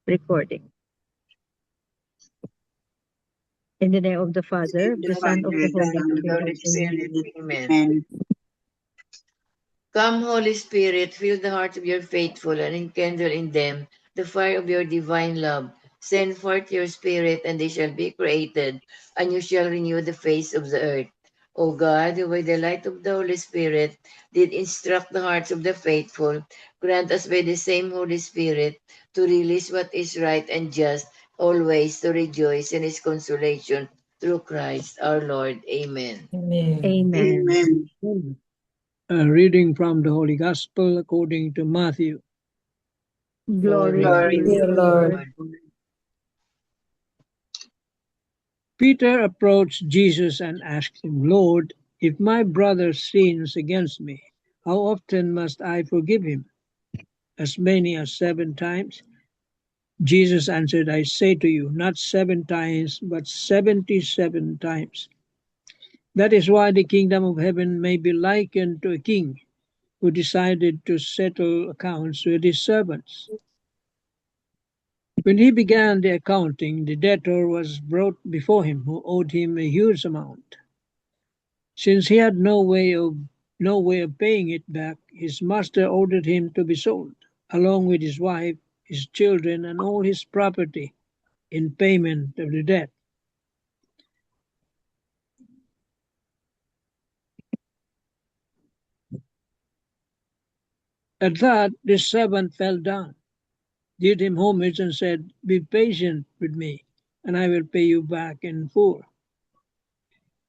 recording. In the name of the Father, of the Son, of the Holy Spirit. Amen. Amen. Come, Holy Spirit, fill the hearts of your faithful and enkindle in them the fire of your divine love. Send forth your Spirit, and they shall be created, and you shall renew the face of the earth. O God, who by the light of the Holy Spirit did instruct the hearts of the faithful, grant us by the same Holy Spirit to release what is right and just, always to rejoice in his consolation through Christ our Lord. Amen. Amen. Amen. Amen. A reading from the Holy Gospel according to Matthew. Glory Glory to to you, you, Lord. Lord. Peter approached Jesus and asked him, Lord, if my brother sins against me, how often must I forgive him? As many as 7 times? Jesus answered, I say to you, not 7 times, but 77 times. That is why the kingdom of heaven may be likened to a king who decided to settle accounts with his servants. When he began the accounting, the debtor was brought before him who owed him a huge amount. Since he had no way of paying it back, his master ordered him to be sold, along with his wife, his children, and all his property, in payment of the debt. At that, the servant fell down, did him homage, and said, Be patient with me, and I will pay you back in full.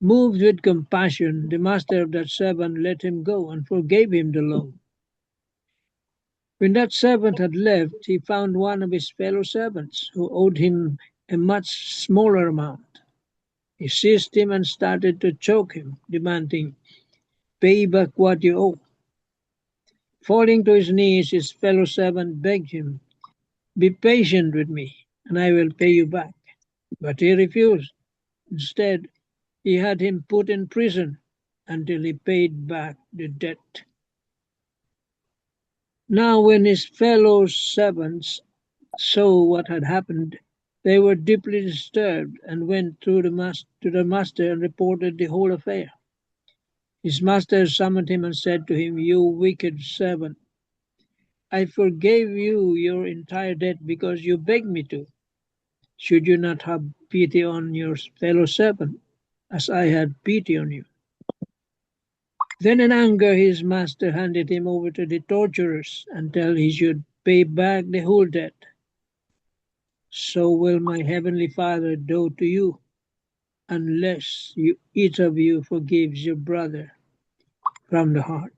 Moved with compassion, the master of that servant let him go and forgave him the loan. When that servant had left, he found one of his fellow servants who owed him a much smaller amount. He seized him and started to choke him, demanding, Pay back what you owe. Falling to his knees, his fellow servant begged him, Be patient with me, and I will pay you back. But he refused. Instead, he had him put in prison until he paid back the debt. Now, when his fellow servants saw what had happened, they were deeply disturbed and went to the master and reported the whole affair. His master summoned him and said to him, You wicked servant, I forgave you your entire debt because you begged me to. Should you not have pity on your fellow servant, as I had pity on you? Then in anger his master handed him over to the torturers until he should pay back the whole debt. So will my heavenly Father do to you, unless each of you forgives your brother from the heart.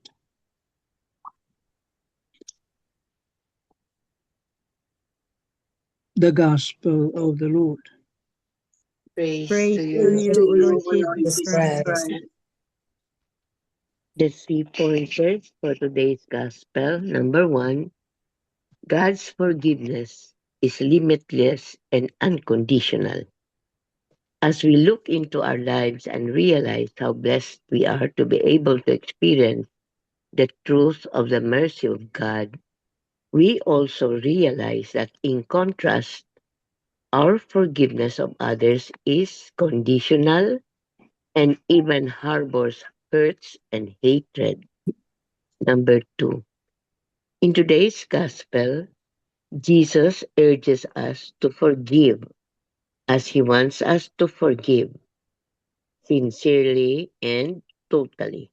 The Gospel of the Lord. Praise Praise to to you, you, To O Lord. you, Lord O Lord Jesus Jesus Jesus Christ. Christ. Christ. The 3 pointers for today's gospel. Number 1, God's forgiveness is limitless and unconditional. As we look into our lives and realize how blessed we are to be able to experience the truth of the mercy of God, we also realize that in contrast, our forgiveness of others is conditional and even harbors hurts and hatred. Number 2, in today's gospel, Jesus urges us to forgive as he wants us to forgive sincerely and totally.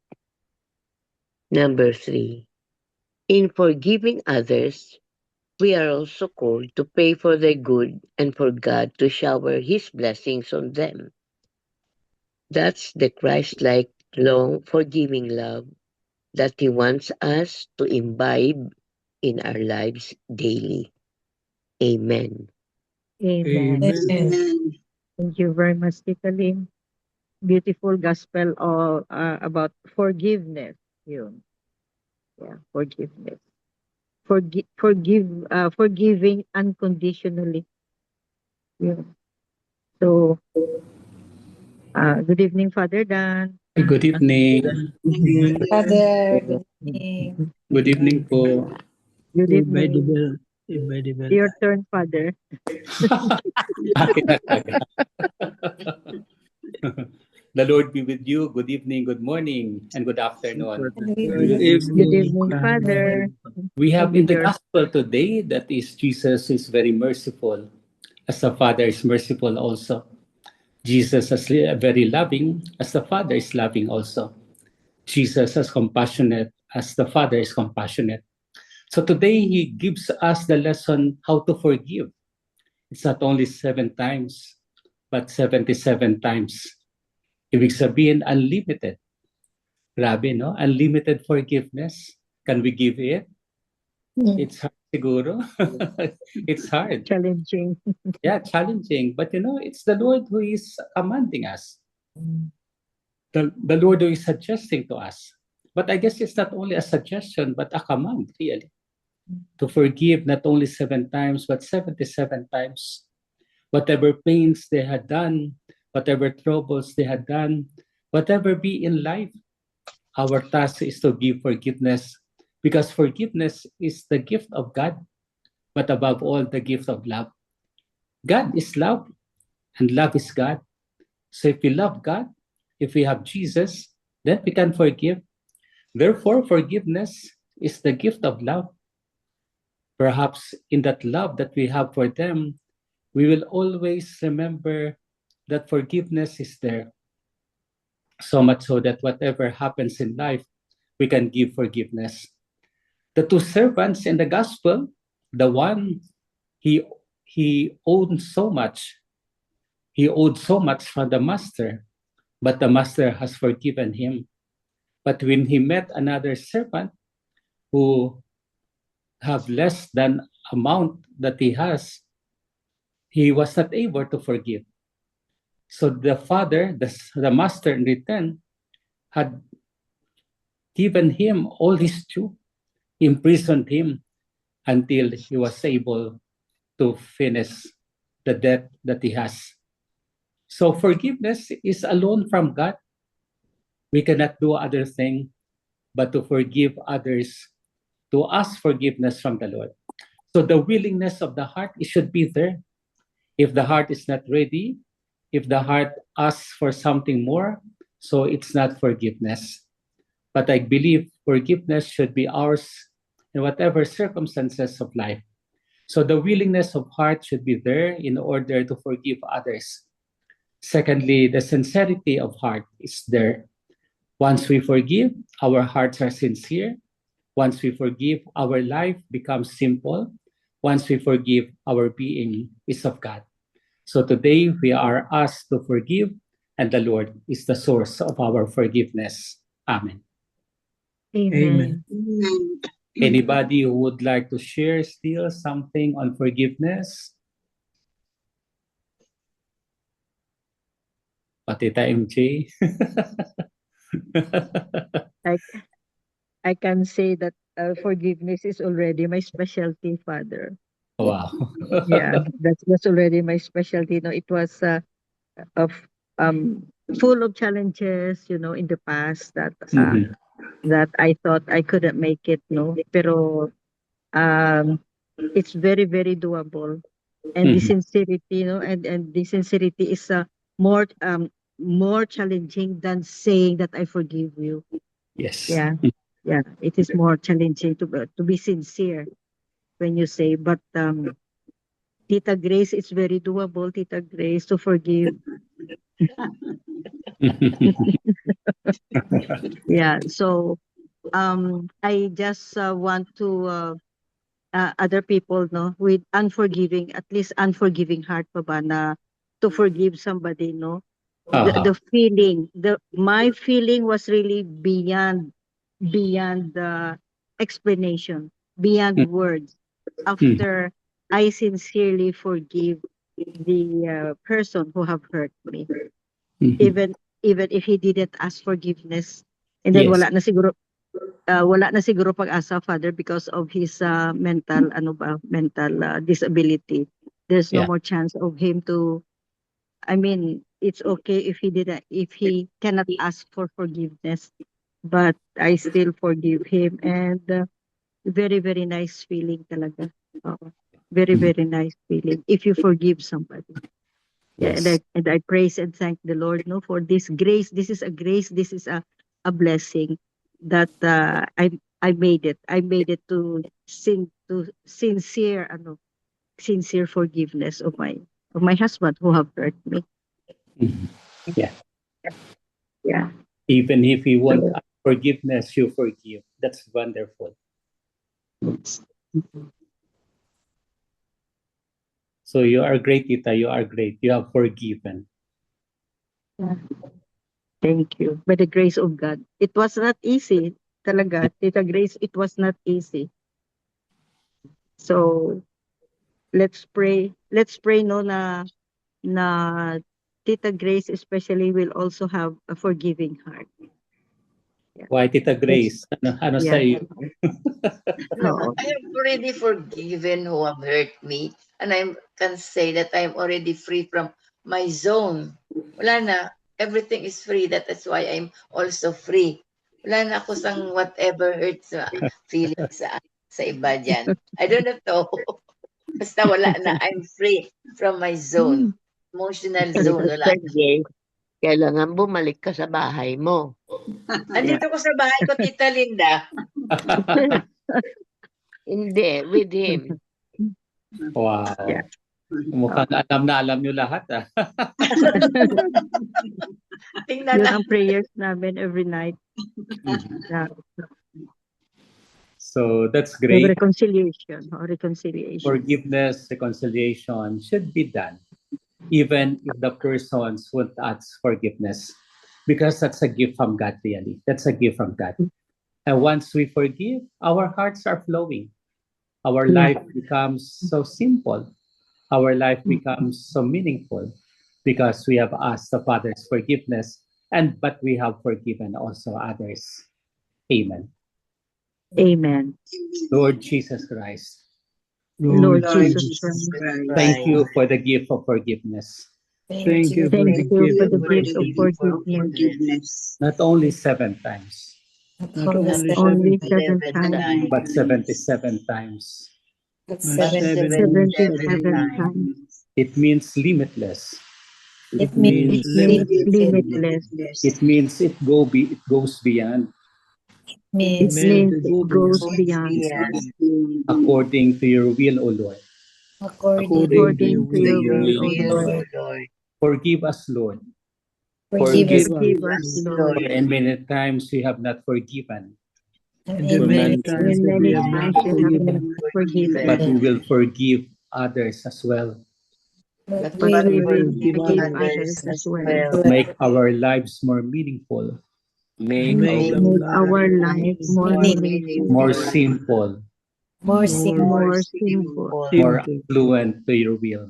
Number 3, in forgiving others, we are also called to pray for their good and for God to shower his blessings on them. That's the Christ-like, long, forgiving love that he wants us to imbibe in our lives daily. Amen. Amen. Amen. Amen. Amen. Thank you very much, Tita Lim. Beautiful gospel all about forgiveness. Yun. Yeah, forgiveness. Forgiving unconditionally. Yun. So, good evening, Father Dan. Good evening. Amen. Father, good evening. Good evening po. Good By the evening. bell. Your turn, Father. Akin na talaga. The Lord be with you. Good evening, good morning, and good afternoon. Good evening, Father. We have And in the your gospel today that is Jesus is very merciful, as the Father is merciful also. Jesus is very loving, as the Father is loving also. Jesus is compassionate, as the Father is compassionate. So today he gives us the lesson how to forgive. It's not only 7 times, but 77 times. Ibig sabihin, unlimited. Grabe, no? Unlimited forgiveness. Can we give it? It's hard, siguro. It's hard. challenging. Yeah, challenging. But it's the Lord who is commanding us. The Lord who is suggesting to us. But I guess it's not only a suggestion, but a command, really. To forgive not only 7 times, but 77 times. Whatever pains they had done, whatever troubles they had done, whatever be in life, our task is to give forgiveness, because forgiveness is the gift of God, but above all, the gift of love. God is love, and love is God. So if we love God, if we have Jesus, then we can forgive. Therefore, forgiveness is the gift of love. Perhaps in that love that we have for them, we will always remember that forgiveness is there. So much so that whatever happens in life, we can give forgiveness. The 2 servants in the gospel, the one he owed so much. He owed so much from the master, but the master has forgiven him. But when he met another servant who have less than amount that he has, he was not able to forgive. So the father, the master in return, had given him all his due, imprisoned him until he was able to finish the debt that he has. So forgiveness is alone from God. We cannot do other thing but to forgive others, to ask forgiveness from the Lord. So the willingness of the heart, it should be there. If the heart is not ready, if the heart asks for something more, so it's not forgiveness. But I believe forgiveness should be ours in whatever circumstances of life. So the willingness of heart should be there in order to forgive others. Secondly, the sincerity of heart is there. Once we forgive, our hearts are sincere. Once we forgive, our life becomes simple. Once we forgive, our being is of God. So today we are asked to forgive, and the Lord is the source of our forgiveness. Amen. Amen. Anybody who would like to share still something on forgiveness? Patita MJ? I can say that forgiveness is already my specialty, Father. Wow. Yeah, that's already my specialty. No, it was of full of challenges, in the past Mhm. that I thought I couldn't make it. No, pero um, it's very very doable, and the Mhm. sincerity, and the sincerity is more more challenging than saying that I forgive you. Yes. Yeah, yeah, it is more challenging to be sincere when you say, but Tita Grace, it's very doable, Tita Grace, to forgive. Yeah, so I just want to other people, no, with unforgiving, at least unforgiving heart pa ba na to forgive somebody, no. The feeling, the my feeling was really beyond the explanation, beyond words. After I sincerely forgive the person who have hurt me, Mhm. even if he didn't ask forgiveness, and then Yes. wala na siguro pag-asa, Father, because of his mental disability. There's no Yeah. more chance of him to. I mean, it's okay if he cannot ask for forgiveness, but I still forgive him, and very very nice feeling talaga. Very, very nice feeling if you forgive somebody. Yeah, Yes. and I praise and thank the Lord, no, for this grace. This is a grace. This is a blessing that I made it. I made it to sincere, sincere forgiveness of my husband who have hurt me. Mhm. Yeah. Yeah. Even if you want forgiveness, you forgive. That's wonderful. So you are great, Tita. You are great. You have forgiven. Thank you. By the grace of God. It was not easy. Talaga, Tita Grace, it was not easy. So, let's pray. Let's pray, no, na Tita Grace especially will also have a forgiving heart. Why, Tita Grace? Ano sa Yeah. iyo? Oo. I have already forgiven who have hurt me, and I can say that I am already free from my zone. Wala na. Everything is free. That's why I'm also free. Wala na ako sang whatever hurts feelings sa iba dyan. I don't know. Basta wala na. I'm free from my zone. Emotional zone. Tita Wala. Sergey, kailangan bumalik ka sa bahay mo. Andito ko sa bahay ko, Tita Linda. Hindi, with him. Wow. Yeah. Mukhang alam na alam nyo lahat. Tingnan Yun na. ang prayers namin every night. Yeah. So that's The great. reconciliation. Forgiveness, reconciliation should be done, even if the persons won't ask forgiveness, because that's a gift from God, really. That's a gift from God. And once we forgive, our hearts are flowing. Our life becomes so simple. Our life becomes so meaningful because we have asked the Father's forgiveness, but we have forgiven also others. Amen. Amen. Lord Jesus Christ, Lord Lord Jesus Christ. thank you for the gift of forgiveness. Thank you for Thank the you gift for the of gift of forgiveness. forgiveness. Not only 7 times, Not only Only 7 7 times. but 77 times. but 77 77 times. It means limitless. It means It means limitless. It means it goes beyond, It meant means to it go goes beyond beyond. according to your will, O Lord. according to your According to your will, O will. Lord. Forgive us, Lord. Forgive Forgive us, us, Lord. Lord. And many times we have not forgiven, And the many times And that we many have not times you have forgiven, not forgiven. but we will forgive others as well. But but we we will forgive forgive others. others as well. Make our lives more meaningful, Make Make our Make our our lives life more meaningful, more simple, more more simple, more simple, fluent to your will.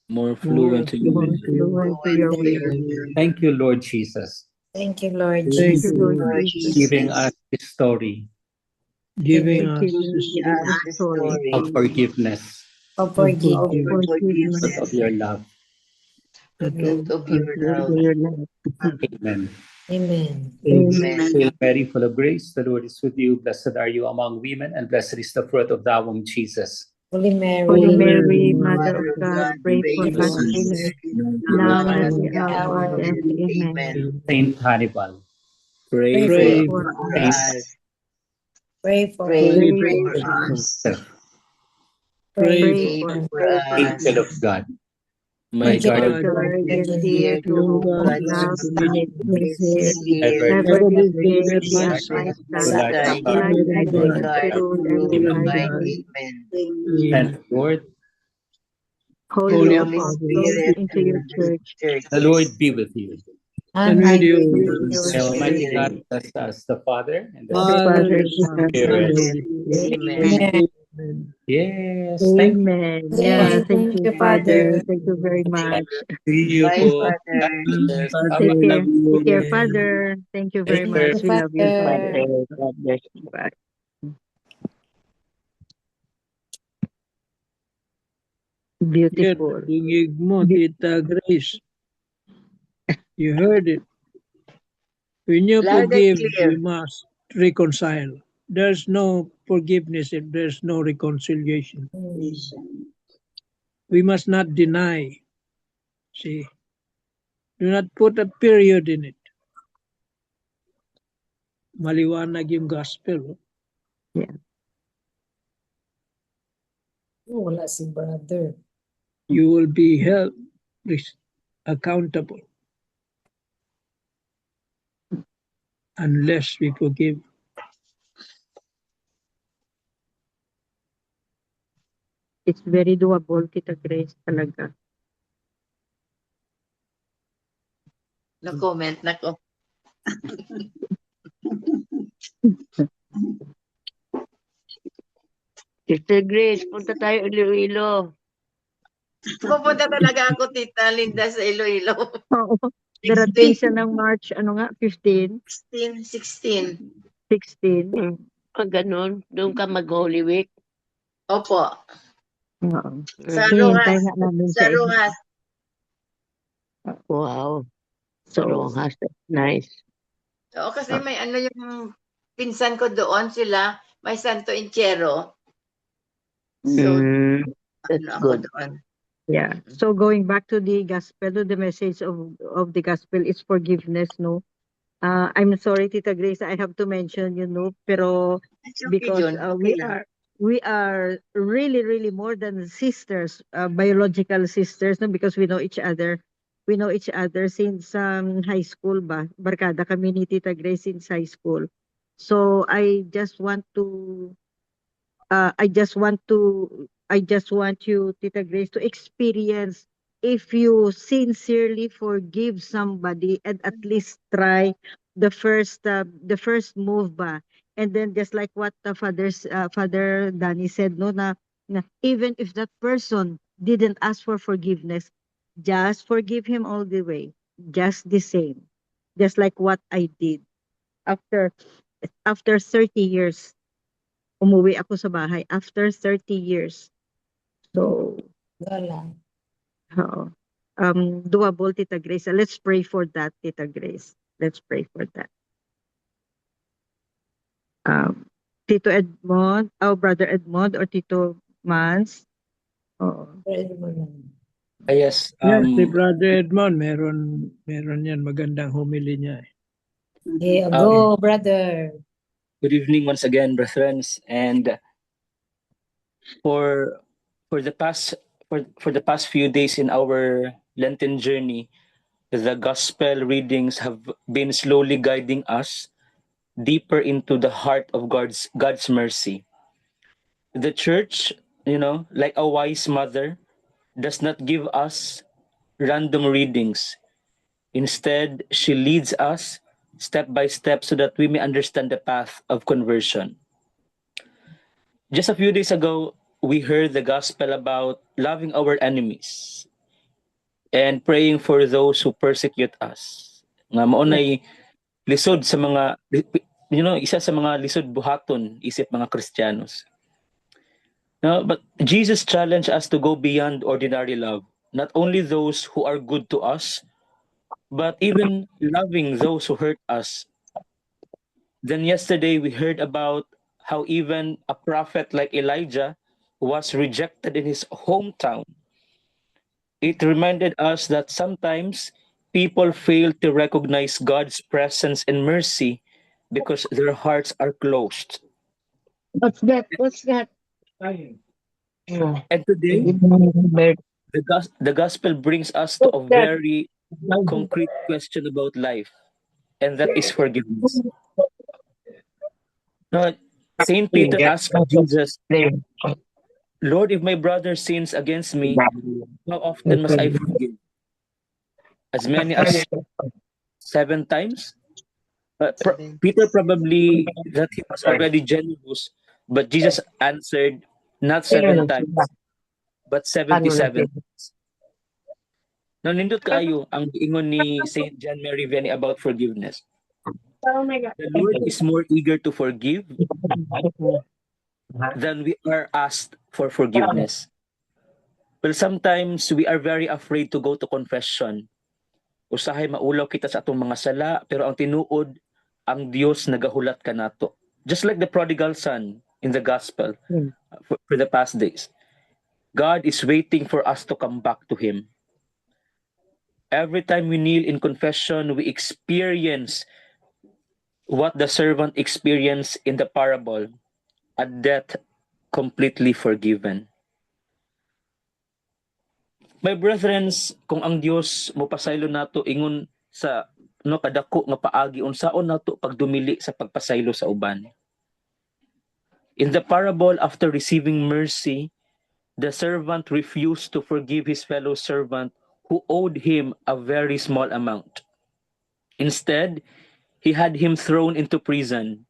more more fluent to you. more fluent to your will. fluent to your will. Thank you, Lord Jesus, Thank Thank you, you, Lord Lord, Jesus, giving us this story giving for us giving us a story of forgiveness, of of forgiveness, forgiveness of your love. that Of your love. for your love. Amen. Amen. Amen. Hail Mary, full of grace, the Lord is with you. Blessed are you among women, and blessed is the fruit of thy womb, Jesus. Holy Holy Mary, Mary, Mother Mother of of God, God, pray for pray us for us sinners, now now and at and the at the hour of hour our of death. our Amen. Saint Hannibal, Pray Pray for for Saint us. Pray for Pray Pray us. for us. Joseph, Pray Pray for for us. us. angel of God, my my guardian God, Guardian dear dear to to God God's and love to and me. its here. ever Ever Ever this this day day be be at at my my to side, light side, of light lead my and path guide, to rule and even guide God. me. and Lord, Holy Holy Apostles, Father, into your church, the Lord be with you. and with with you, your May Almighty spirit. God bless us, the Father and the The Father, Father, the the Son, Son, and Spirit. the Holy Spirit. Amen. Amen. Yes, thank you. Amen. Yeah, thank you, Father. Thank you very much. See you po. God And bless. Take Father, care. love you Take care, again. Father. Thank you very Take care. much. We love you, Father. Father, God bless you. Bye. Get Beautiful. dungig mo, Tita Grace. You heard it. When you Loud and forgive, clear. you must reconcile. there's no forgiveness if there's no reconciliation. We must not deny. See, do not put a period in it. Maliwanag yung gospel. Wala si brother. You will be held accountable unless we forgive. It's very doable, Tita Grace, talaga. No comment, nako. Sister Grace, punta tayo Iloilo. Pupunta talaga ako, Tita Linda, sa Iloilo. Oo. Darating siya ng March, 15, 16. 16. Ganun, doon ka mag-Holy Week. Opo. Oo. Sa Hihintay Rojas. nga namin Sa siya. Rojas. Wow. So, Rojas, that's nice. Oo, kasi may yung pinsan ko doon sila, may Santo Enchero. So, That's ako good. doon. yeah. So going back to the gospel, to the message of the gospel is forgiveness, no? I'm sorry, Tita Grace, I have to mention, pero It's okay, because John. Okay lang. we are really, really more than sisters, biological sisters, no? Because we know each other. We know each other since high school ba? Barkada kami ni Tita Grace since high school. So I just want you, Tita Grace, to experience if you sincerely forgive somebody and at least try the first move ba. And then just like what the Father Danny said, no, na even if that person didn't ask for forgiveness, just forgive him all the way, just the same, just like what I did after 30 years. Umuwi ako sa bahay after 30 years. So, Wala. doable, Tita Grace. Let's pray for that, Tita Grace. Let's pray for that. Tito Edmond, Brother Edmond or Tito Mans. Pwede mo lang. Yes. Yes, si Brother Edmond, meron yan, magandang humili niya. Okay, go, brother. Good evening once again, brethren. And for the past few days in our Lenten journey, the gospel readings have been slowly guiding us deeper into the heart of God's mercy. The church, like a wise mother, does not give us random readings. Instead, she leads us step by step so that we may understand the path of conversion. Just a few days ago, we heard the gospel about loving our enemies and praying for those who persecute us. Nga mao nay lisod sa mga isa sa mga lisod buhaton isip mga Kristiyanos. No, but Jesus challenged us to go beyond ordinary love, not only those who are good to us, but even loving those who hurt us. Then yesterday we heard about how even a prophet like Elijah was rejected in his hometown. It reminded us that sometimes people fail to recognize God's presence and mercy because their hearts are closed. What's that? And today, the gospel brings us to a very concrete question about life, and that is forgiveness. Now, Saint Peter asked Jesus, Lord, if my brother sins against me, how often must I forgive? As many as 7 times? Peter probably that he was already generous, but Jesus answered, not 7 times, but 77 times. Now, nindot kaayo ang ingon ni Saint John Mary Vianney about forgiveness. The Lord is more eager to forgive than we are asked for forgiveness. Well, sometimes we are very afraid to go to confession. Usahay maulaw kita sa atong mga sala, pero ang tinuod, ang Dios nagahulat kanato. Just like the prodigal son in the gospel Mm. for the past days. God is waiting for us to come back to Him. Every time we kneel in confession, we experience what the servant experienced in the parable, a death completely forgiven. My brethren, kung ang Dios mo pasaylo nato ingon sa no kadako nga paagi unsaon nato pagdumili sa pagpasaylo sa uban. In the parable, after receiving mercy, the servant refused to forgive his fellow servant who owed him a very small amount. Instead, he had him thrown into prison.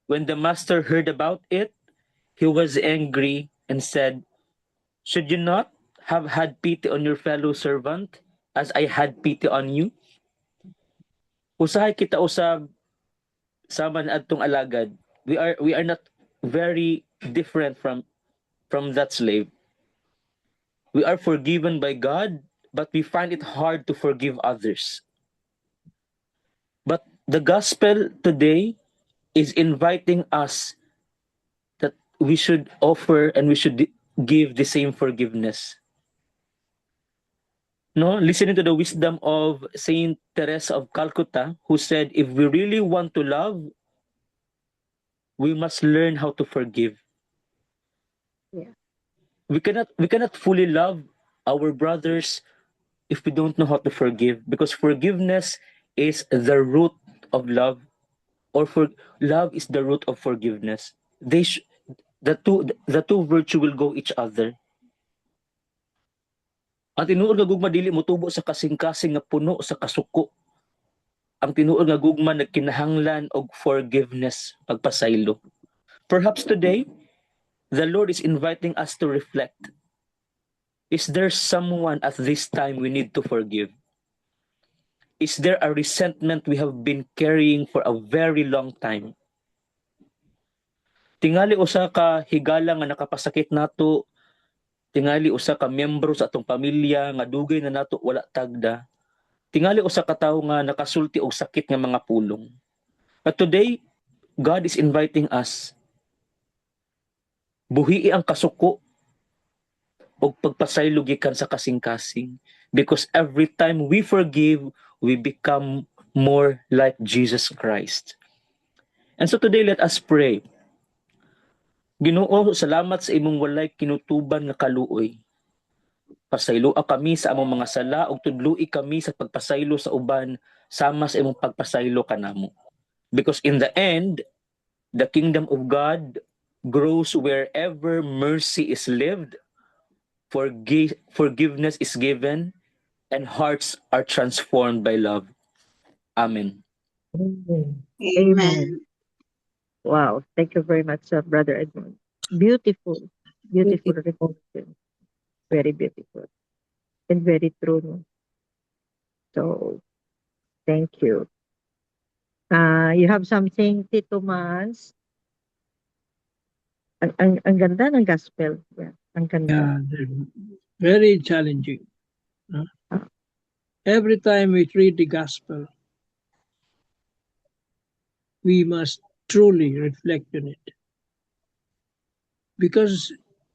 When the master heard about it, he was angry and said, "Should you not have had pity on your fellow servant as I had pity on you?" Usahay kita usab sama adtong alagad. We are not very different from that slave. We are forgiven by God, but we find it hard to forgive others. But the gospel today is inviting us that we should offer and we should give the same forgiveness. No, listening to the wisdom of Saint Teresa of Calcutta, who said, if we really want to love, we must learn how to forgive. Yeah. We cannot fully love our brothers if we don't know how to forgive, because forgiveness is the root of love, or love is the root of forgiveness. The two virtue will go each other. Ang tinuod nga gugma dili motubo sa kasing-kasing nga puno sa kasuko. Ang tinuod nga gugma nagkinahanglan og forgiveness, pagpasaylo. Perhaps today, the Lord is inviting us to reflect. Is there someone at this time we need to forgive? Is there a resentment we have been carrying for a very long time? Tingali usa ka higala nga nakapasakit nato, tingali usa ka miyembro sa atong pamilya nga dugay na nato wala tagda, tingali usa ka tawo nga nakasulti og sakit nga mga pulong. But today, God is inviting us. Buhii ang kasuko og pagpasaylo gikan sa kasing-kasing, because every time we forgive, we become more like Jesus Christ. And so today, let us pray. Ginoo, salamat sa imong walay kinutuban nga kaluoy. Pasayloa kami sa among mga sala ug tudloi kami sa pagpasaylo sa uban sama sa imong pagpasaylo kanamo. Because in the end, the kingdom of God grows wherever mercy is lived, forgiveness is given, and hearts are transformed by love. Amen. Amen. Wow. Thank you very much, Brother Edmund. Beautiful reflection. Very beautiful. And very true. No? So, thank you. You have something, Tito Mans? Ang ganda ng gospel. Yeah, ang ganda. Yeah, they're very challenging. no? Every time we read the gospel, we must truly reflect on it. Because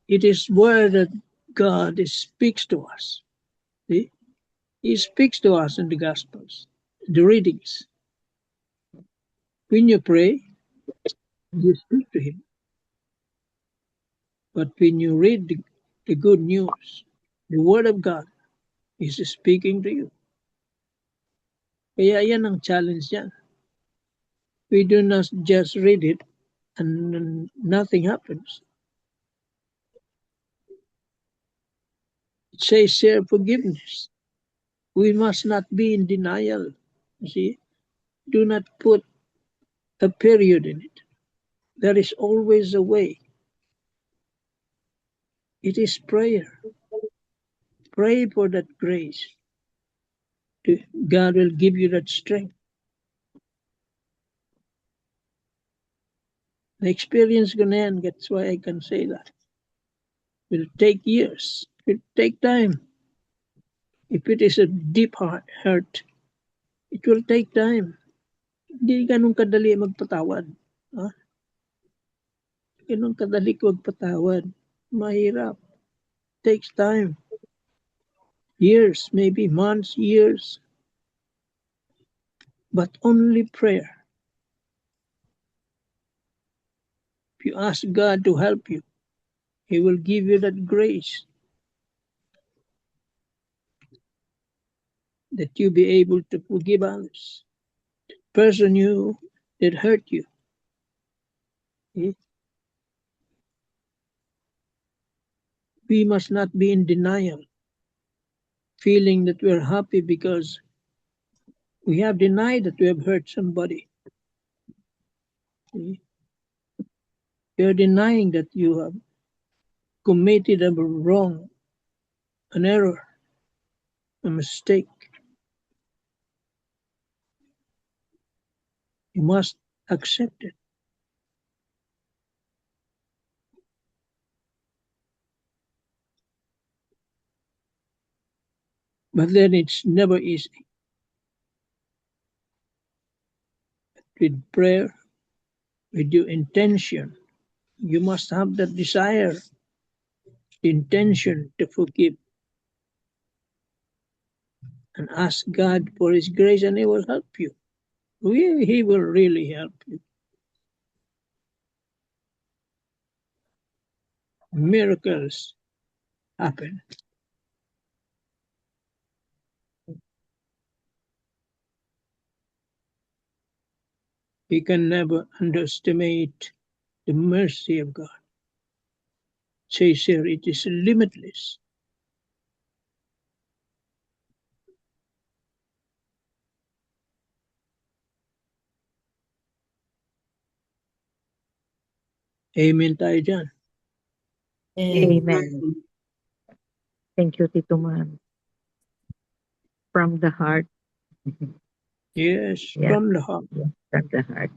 it is where that God speaks to us. See? He speaks to us in the gospels, the readings. When you pray, you speak to Him. But when you read the good news, the Word of God is speaking to you. Kaya yan ang challenge yan. We do not just read it and nothing happens. It says share forgiveness. We must not be in denial. You see, do not put a period in it. There is always a way. It is prayer. Pray for that grace. God will give you that strength. The experience gonna end. That's why I can say that. It will take years. It will take time. If it is a deep hurt, it will take time. Hindi ganun kadali magpatawad. Ganun kadali magpatawad. Mahirap. Takes time. Years, maybe months, years. But only prayer. If you ask God to help you, He will give you that grace that you be able to forgive others. The person that hurt you. We must not be in denial, feeling that we're happy because we have denied that we have hurt somebody. You're denying that you have committed a wrong, an error, a mistake. You must accept it. But then it's never easy. With prayer, with your intention, you must have that desire, intention to forgive. And ask God for His grace, and He will help you. He will really help you. Miracles happen. We can never underestimate the mercy of God. It says here, it is limitless. Amen tayo dyan. Amen. Thank you, Tito Man. From the heart. Yes, Yeah. from the heart. From the heart.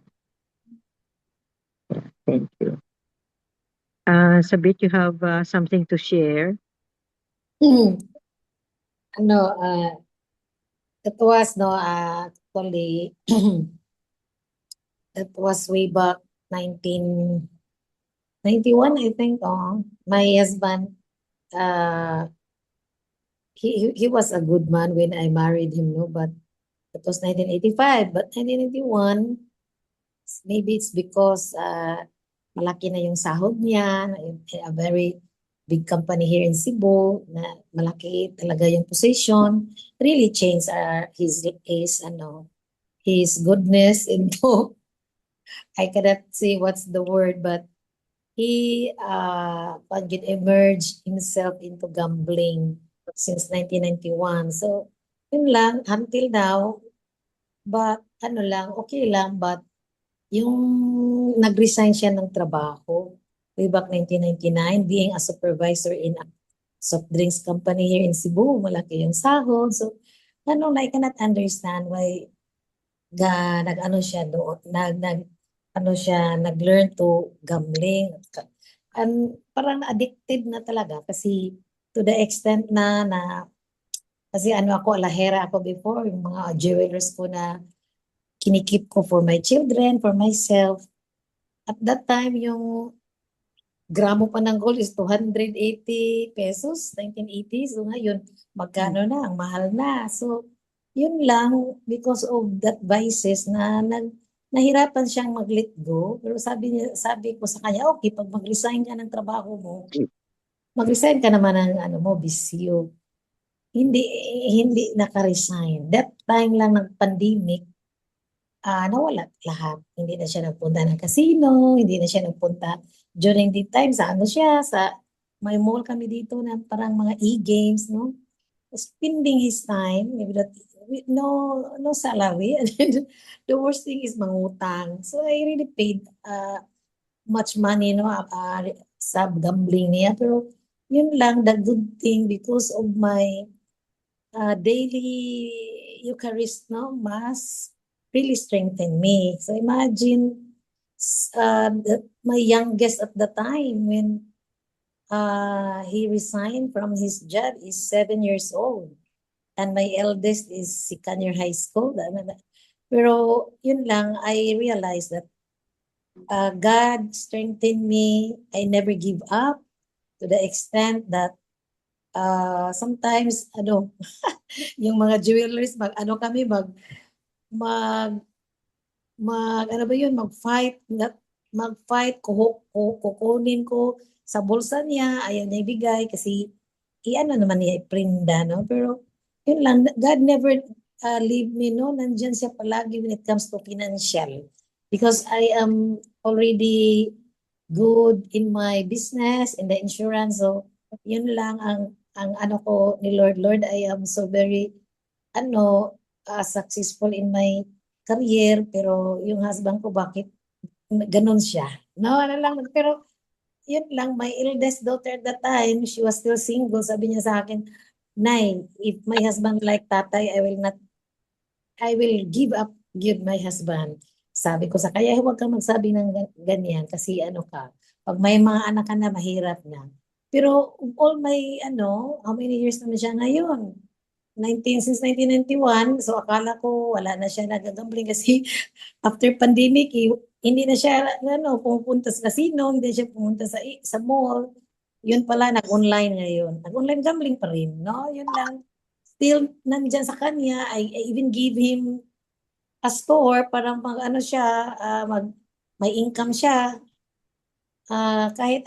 Yeah, thank you. Sabit, you have something to share? Ano, it was, no, actually, that was way back 1991, I think. My husband, he was a good man when I married him, no, but it was 1985. But 1991, maybe it's because malaki na yung sahod niya, a very big company here in Cebu, na malaki talaga yung position, really changed his goodness into, I cannot say what's the word, but he emerged himself into gambling since 1991. So, yun lang, until now, but okay lang, but yung nag-resign siya ng trabaho way back 1999, being a supervisor in a soft drinks company here in Cebu, malaki yung sahod. So, I cannot understand why nag-learn to gambling. And parang addicted na talaga kasi to the extent kasi ako, alahera ako before, yung mga jewelers ko na kinikip ko for my children, for myself. At that time, yung gramo pa ng gold is 280 pesos, 1980. So ngayon, magkano na, ang mahal na. So, yun lang, because of that vices nahirapan siyang mag-let go. Pero sabi ko sa kanya, okay, pag mag-resign ka ng trabaho mo, mag-resign ka naman ng bisyo. Hindi naka-resign. That time lang ng pandemic, nawala lahat. Hindi na siya nagpunta ng casino, hindi na siya nagpunta during the time sa may mall kami dito na parang mga e-games, no? Spending his time, maybe that with no salary. The worst thing is mangutang. So I really paid much money, no, sa gambling niya. Pero yun lang, the good thing, because of my daily Eucharist, no, Mass, really strengthened me. So imagine my youngest at the time when he resigned from his job is 7 years old. And my eldest is second year high school. Pero yun lang, I realized that God strengthened me. I never give up to the extent that sometimes yung mga jewelries mag ano ba yun, mag-fight, kukunin ko sa bulsa niya, ayaw niya ibigay kasi ano naman niya, iprinda, no? Pero yun lang, God never leave me, no? Nandyan siya palagi when it comes to financial. Because I am already good in my business, in the insurance, so yun lang ang ano ko ni Lord. Lord, I am so very successful in my career, pero yung husband ko, bakit ganun siya? No, ano lang, pero yun lang, my eldest daughter at that time, she was still single, sabi niya sa akin, Nay, if my husband like tatay, I will give my husband. Sabi ko sa kaya, huwag kang magsabi ng ganyan, kasi pag may mga anak ka na, mahirap na. Pero all my, how many years naman siya ngayon? Since 1991, so akala ko wala na siya nagagambling kasi after pandemic, hindi na siya pumupunta sa casino, hindi na siya pumunta sa mall. Yun pala, nag-online ngayon. Nag-online gambling pa rin, no? Yun lang. Still, nandyan sa kanya, I even give him a store para may income siya. Kahit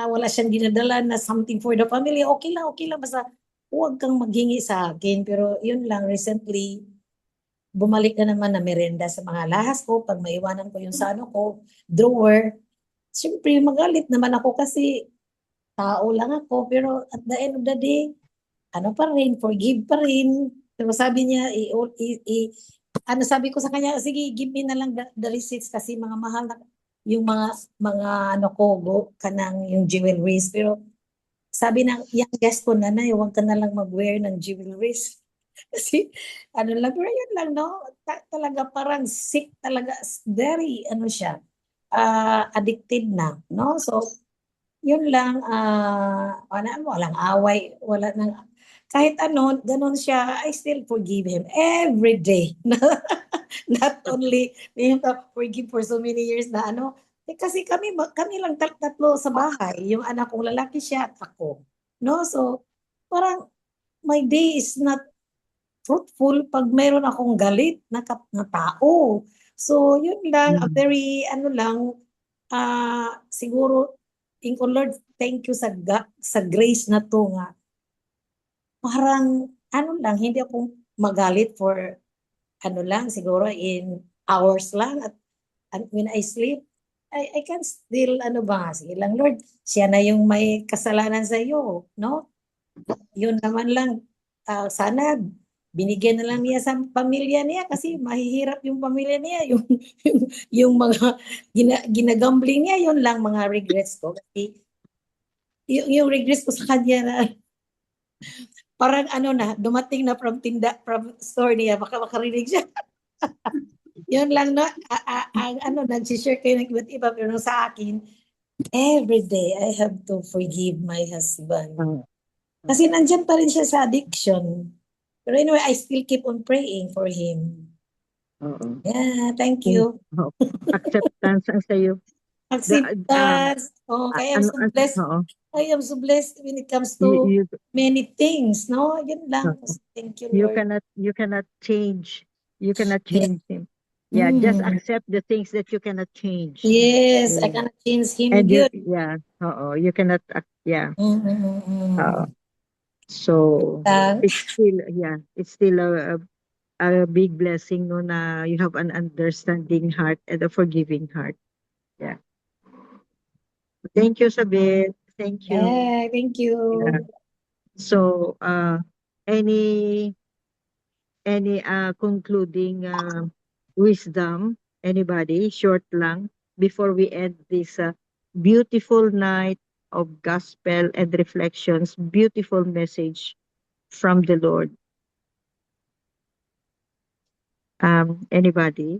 wala siyang dinadala na something for the family, okay lang, basta huwag kang maghingi sa akin. Pero yun lang, recently, bumalik na naman na merenda sa mga lahas ko. Pag maiwanan ko yung drawer, siyempre magalit naman ako kasi tao lang ako. Pero at the end of the day, forgive pa rin. Pero sabi niya, sabi ko sa kanya, sige, give me na lang the receipts kasi mga mahal na yung mga kanang yung jewelries. Pero sabi ng youngest ko, nanay, huwag ka na lang mag-wear ng jewelries. Kasi pero yun lang, no? Talaga parang sick talaga, very, siya, addicted na, no? So, yun lang, walang away, wala nang, kahit ganun siya, I still forgive him every day. Not only forgive for so many years na kasi kami lang tatlo sa bahay, yung anak kong lalaki siya at ako. No? So, parang my day is not fruitful pag mayroon akong galit na tao. So, yun lang, a very, siguro, Lord, thank you sa grace na to nga. Parang, hindi ako magalit for, siguro in hours lang. At when I sleep, I can still, sige lang, Lord, siya na yung may kasalanan sa iyo, no? Yun naman lang, sana binigyan na lang niya sa pamilya niya kasi mahihirap yung pamilya niya, yung mga ginagambling niya, yun lang mga regrets ko. Kasi yung regrets ko sa kanya na parang dumating na from store niya, baka makarinig siya. Yun lang, no? Nagsishare kayo ng iba't iba, pero sa akin, every day, I have to forgive my husband. Kasi nandyan pa rin siya sa addiction. Pero anyway, I still keep on praying for him. Yeah, thank you. Acceptance ang sa'yo. Acceptance. I am so blessed. I am so blessed when it comes to many things, no? Yun lang. Thank you, Lord. You cannot change. You cannot change him. Yeah, just accept the things that you cannot change. Yes, I cannot change him. And good. You cannot. So it's still a big blessing, no, na you have an understanding heart and a forgiving heart. Yeah. Thank you, Sabit. Thank you. Yeah, thank you. Yeah. So, any concluding wisdom? Anybody? Short lang before we end this beautiful night of gospel and reflections. Beautiful message from the Lord. Anybody?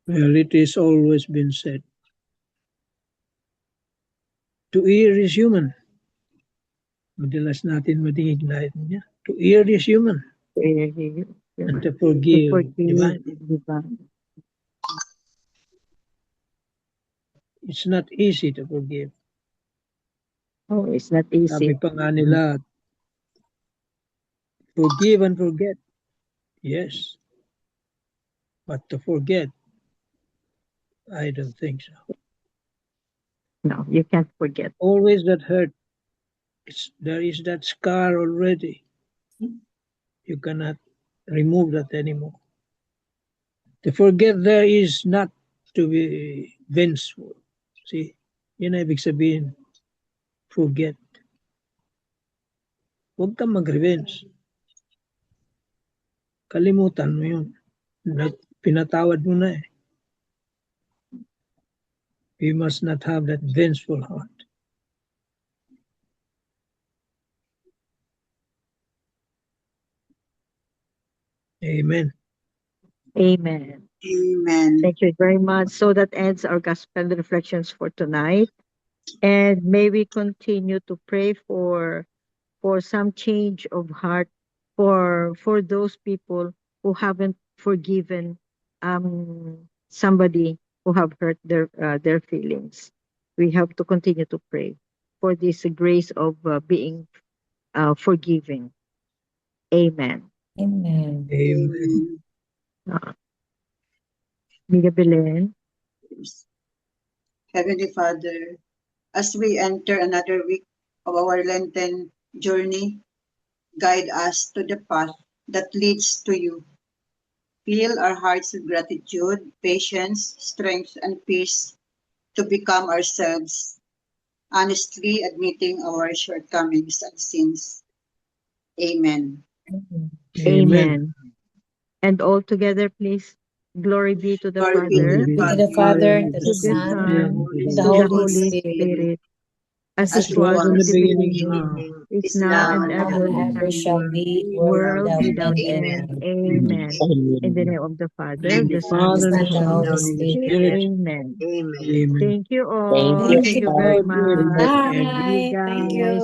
Well, it is always been said, to err is human. Madalas natin madinig lahat niya. To err is human. and to To forgive forgive divinely. divine. It's not easy to forgive. Oh, it's not Sabi easy. pa nga nila, forgive and forget. Yes. But to forget, I don't think so. No, you can't forget. Always that hurt. There is that scar already. You cannot remove that anymore. To forget there is not to be vengeful. See, yun ang ibig sabihin, forget. Huwag kang mag-revenge. Kalimutan mo yun. Pinatawad mo na eh. We must not have that vengeful heart. Amen. Amen. Amen. Thank you very much. So that ends our gospel reflections for tonight. And may we continue to pray for some change of heart for those people who haven't forgiven somebody who have hurt their feelings. We have to continue to pray for this grace of being forgiving. Amen. Amen. Amen. Miga Belen. Heavenly Father, as we enter another week of our Lenten journey, guide us to the path that leads to you. Fill our hearts with gratitude, patience, strength, and peace to become ourselves, honestly admitting our shortcomings and sins. Amen. Amen. And all together, please. Glory be to the Glory be to Father, the To Father, the Father, to to the the Son, Son, to to the the Holy Holy Spirit, Spirit, as as it it was was in the beginning, beginning, is is now, now, and and now ever and will ever be, shall be, world without Amen. end. Amen. Amen. In the name of the Father, Amen. the the Son, Father, and the the And the Son, and Holy the Holy Holy Spirit. Spirit. Spirit. Amen. Amen. Amen. Thank you all. Thank you, Thank you Father. very God, very much. much. Bye. And you Thank guys. you.